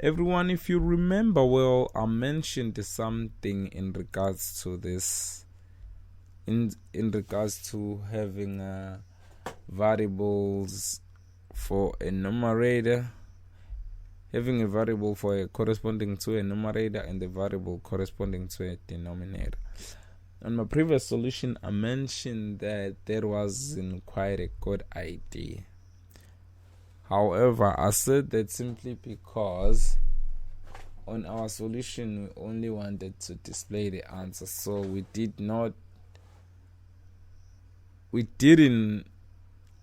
Everyone, if you remember well, I mentioned something in regards to this, in regards to having variables for a numerator, having a variable for a corresponding to a numerator and the variable corresponding to a denominator. On my previous solution, I mentioned that there wasn't quite a good idea. However, I said that simply because on our solution we only wanted to display the answer, so we didn't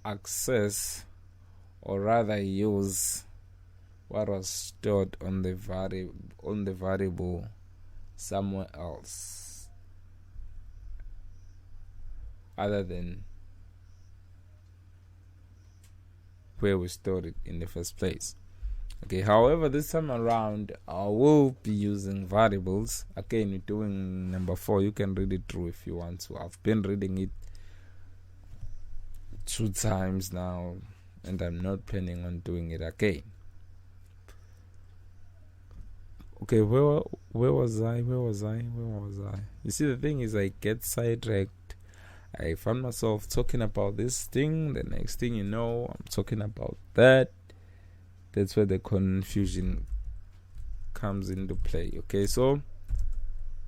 access, or rather use, what was stored on the variable somewhere else other than where we stored it in the first place. Okay, however, this time around I will be using variables. Again, we're doing number 4. You can read it through if you want to. I've been reading it 2 times now, and I'm not planning on doing it again. Okay, where was I? You see, the thing is, I get sidetracked. I found myself talking about this thing. The next thing you know, I'm talking about that. That's where the confusion comes into play. Okay, so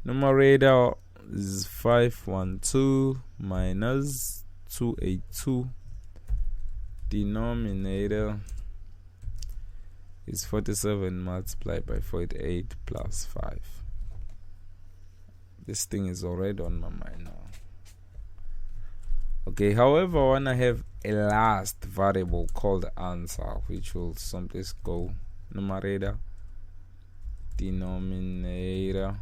numerator is 512 minus 282. Denominator is 47 multiplied by 48 plus 5. This thing is already on my mind now. Okay, however, when I have a last variable called answer, which will simply go numerator, denominator,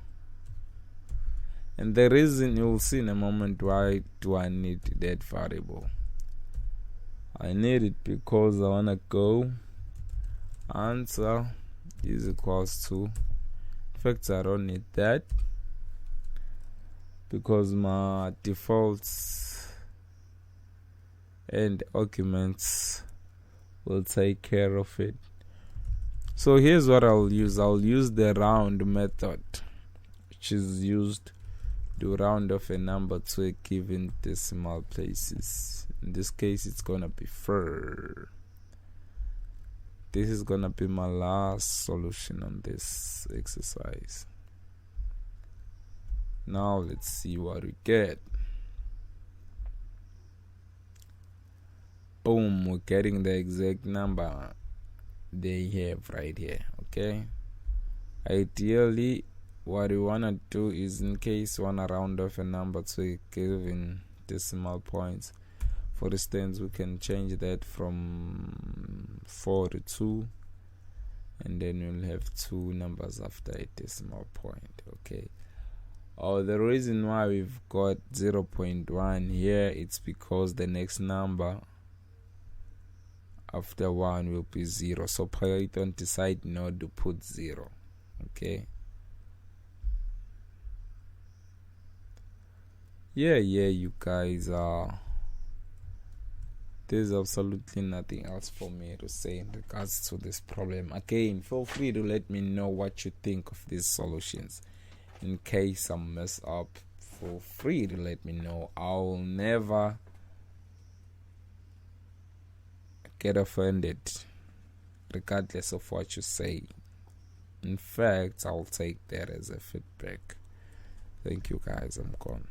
and the reason you will see in a moment why do I need that variable. I need it because I want to go answer is equals to, in fact I don't need that because my defaults and arguments will take care of it. So here's what I'll use. I'll use the round method, which is used to round off a number to a given decimal places. In this case, it's gonna be 4. This is gonna be my last solution on this exercise. Now let's see what we get. Boom, we're getting the exact number they have right here. Okay, ideally what we want to do is, in case we want to round off a number to a given decimal points, for instance, we can change that from 4 to 2, and then we'll have 2 numbers after a decimal point. Okay, the reason why we've got 0.1 here, it's because the next number after 1 will be 0, so Python decide not to put 0. Okay, yeah, you guys there's absolutely nothing else for me to say in regards to this problem. Again, feel free to let me know what you think of these solutions. In case I mess up, feel free to let me know. I'll never get offended regardless of what you say. In fact, I'll take that as a feedback. Thank you guys, I'm gone.